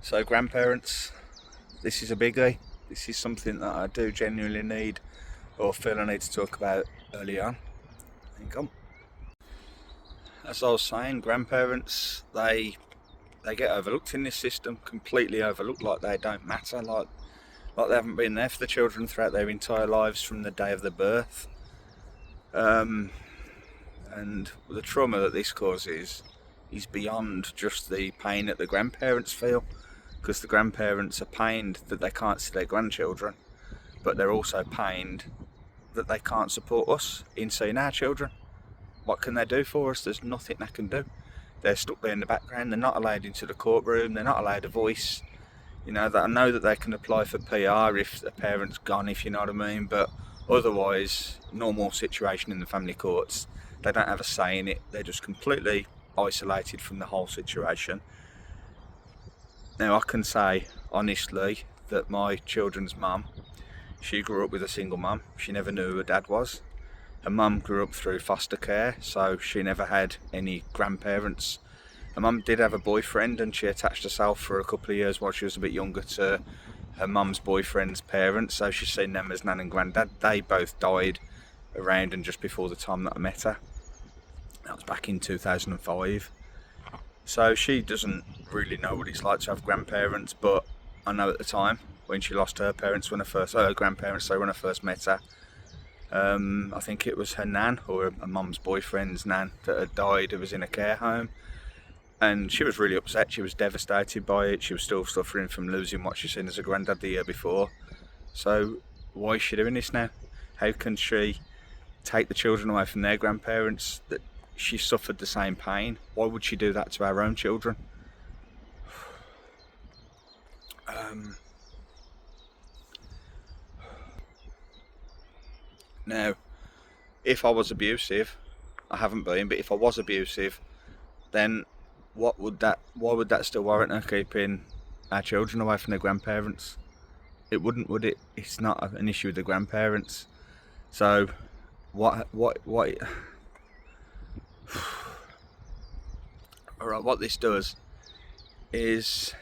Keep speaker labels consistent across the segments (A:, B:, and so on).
A: So grandparents, this is a biggie. This is something that I do genuinely need or feel I need to talk about early on. Hang on. As I was saying, grandparents, they get overlooked in this system, completely overlooked, like they don't matter, like they haven't been there for the children throughout their entire lives from the day of their birth. And the trauma that this causes is beyond just the pain that the grandparents feel, because the grandparents are pained that they can't see their grandchildren, but they're also pained that they can't support us in seeing our children. What can they do for us? There's nothing they can do. They're stuck there in the background. They're not allowed into the courtroom. They're not allowed a voice. You know, I know that they can apply for PR if a parent's gone, if you know what I mean, but otherwise, normal situation in the family courts, they don't have a say in it. They're just completely isolated from the whole situation. Now, I can say honestly that my children's mum, she grew up with a single mum. She never knew who her dad was. Her mum grew up through foster care, so she never had any grandparents. Her mum did have a boyfriend, and she attached herself for a couple of years while she was a bit younger to her mum's boyfriend's parents, so she's seen them as nan and granddad. They both died around and just before the time that I met her. That was back in 2005. So she doesn't really know what it's like to have grandparents, but I know at the time when she lost her parents, when I first met her, I think it was her nan or her mum's boyfriend's nan that had died, who was in a care home, and she was really upset. She was devastated by it. She was still suffering from losing what she'd seen as a granddad the year before. So why is she doing this now? How can she take the children away from their grandparents that she suffered the same pain? Why would she do that to our own children? Now, if I was abusive, I haven't been, but if I was abusive, then why would that still warrant her keeping our children away from their grandparents? It wouldn't, would it? It's not an issue with the grandparents. So what Alright, what this does is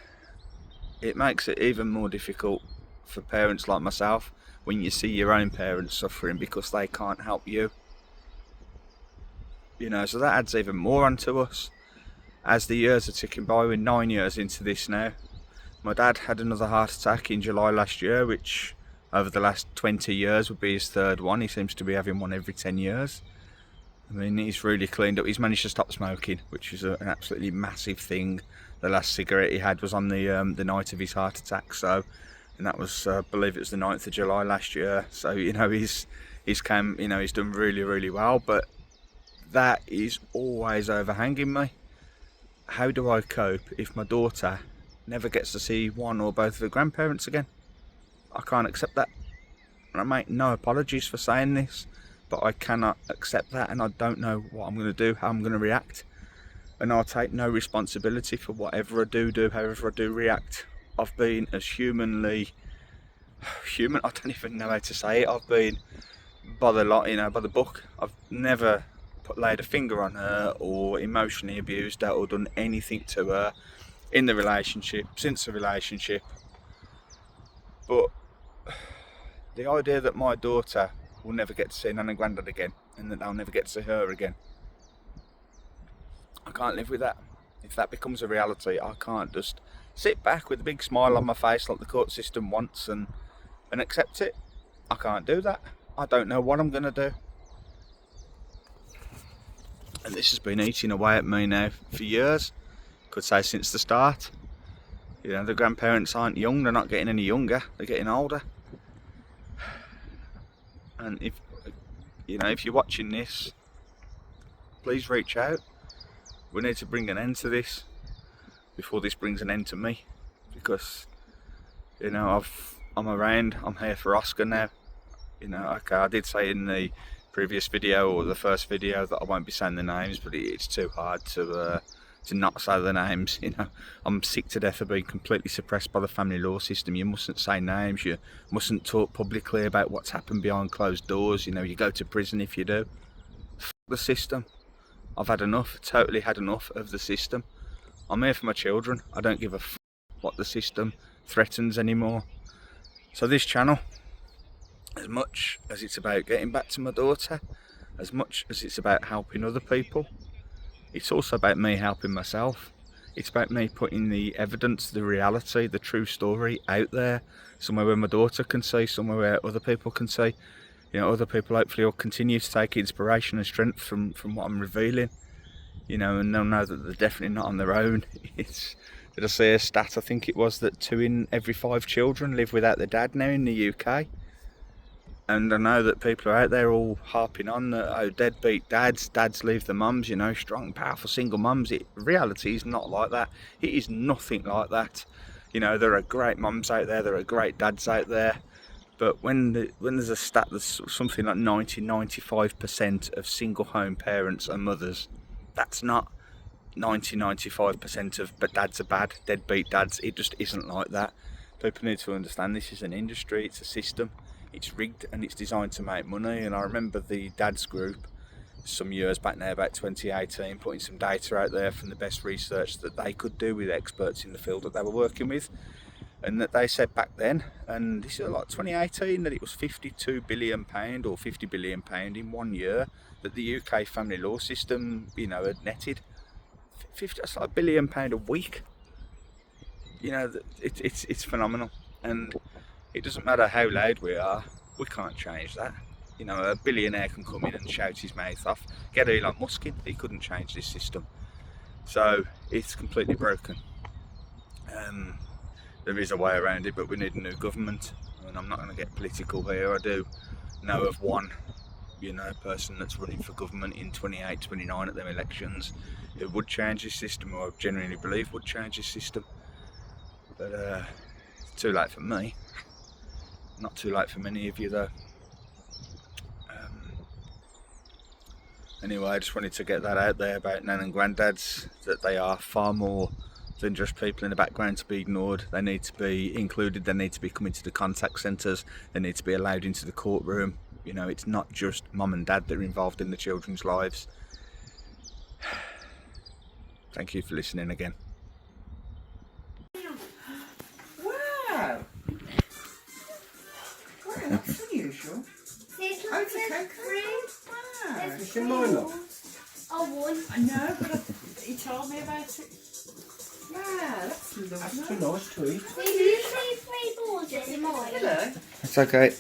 A: it makes it even more difficult for parents like myself when you see your own parents suffering because they can't help you. You know, so that adds even more onto us. As the years are ticking by, we're 9 years into this now. My dad had another heart attack in July last year, which over the last 20 years would be his third one. He seems to be having one every 10 years. I mean, he's really cleaned up. He's managed to stop smoking, which is an absolutely massive thing. The last cigarette he had was on the night of his heart attack, and that was, I believe it was the 9th of July last year. So, you know, he's done really, really well, but that is always overhanging me. How do I cope if my daughter never gets to see one or both of her grandparents again? I can't accept that. And I make no apologies for saying this, but I cannot accept that, and I don't know what I'm going to do, how I'm going to react. And I'll take no responsibility for whatever I do, however I do react. I've been as human, I don't even know how to say it. I've been by the book. I've never laid a finger on her or emotionally abused her or done anything to her in the relationship, since the relationship. But the idea that my daughter will never get to see nan and granddad again, and that they'll never get to see her again, I can't live with that. If that becomes a reality, I can't just sit back with a big smile on my face like the court system wants and accept it. I can't do that. I don't know what I'm going to do. And this has been eating away at me now for years. Could say since the start. You know, the grandparents aren't young, they're not getting any younger, they're getting older. And if you're watching this, please reach out. We need to bring an end to this before this brings an end to me, because I'm around. I'm here for Oscar now. You know, okay, I did say in the previous video or the first video that I won't be saying the names, but it's too hard to not say the names. You know, I'm sick to death of being completely suppressed by the family law system. You mustn't say names. You mustn't talk publicly about what's happened behind closed doors. You know, you go to prison if you do. F the system. I've had enough. Totally had enough of the system. I'm here for my children. I don't give a f what the system threatens anymore. So this channel, as much as it's about getting back to my daughter, as much as it's about helping other people, it's also about me helping myself. It's about me putting the evidence, the reality, the true story out there, somewhere where my daughter can see, somewhere where other people can see. You know, other people hopefully will continue to take inspiration and strength from what I'm revealing. You know, and they'll know that they're definitely not on their own. Did I see a stat, I think it was, that 2 in every 5 children live without their dad now in the UK. And I know that people are out there all harping on that, oh, deadbeat dads leave the mums, you know, strong, powerful single mums. Reality is not like that. It is nothing like that. You know, there are great mums out there, there are great dads out there. But when there's a stat that's something like 95% of single home parents are mothers, that's not 95% of dads are bad, deadbeat dads. It just isn't like that. People need to understand this is an industry, it's a system. It's rigged and it's designed to make money. And I remember the dads group some years back now, about 2018, putting some data out there from the best research that they could do with experts in the field that they were working with. And that they said back then, and this is like 2018, that it was £52 billion or £50 billion in 1 year that the UK family law system, you know, had netted. That's like £1 billion a week. You know, it's phenomenal. And it doesn't matter how loud we are, we can't change that. You know, a billionaire can come in and shout his mouth off. Get Elon Musk in, he couldn't change this system. So it's completely broken. There is a way around it, but we need a new government. And I'm not going to get political here. I do know of one, you know, person that's running for government in 28, 29 at them elections who would change this system, or I genuinely believe would change this system. But it's too late for me. Not too late for many of you though. Anyway, I just wanted to get that out there about nan and granddads, that they are far more than just people in the background to be ignored. They need to be included, they need to be coming to the contact centres, they need to be allowed into the courtroom. You know, it's not just mum and dad that are involved in the children's lives. Thank you for listening again.
B: Wow! Wow, that's unusual. Oh, it's a cake. Wow.
C: It's in mine though.
B: I know, but he told me about it. Wow, that's lovely.
C: That's too nice to eat.
A: It's okay.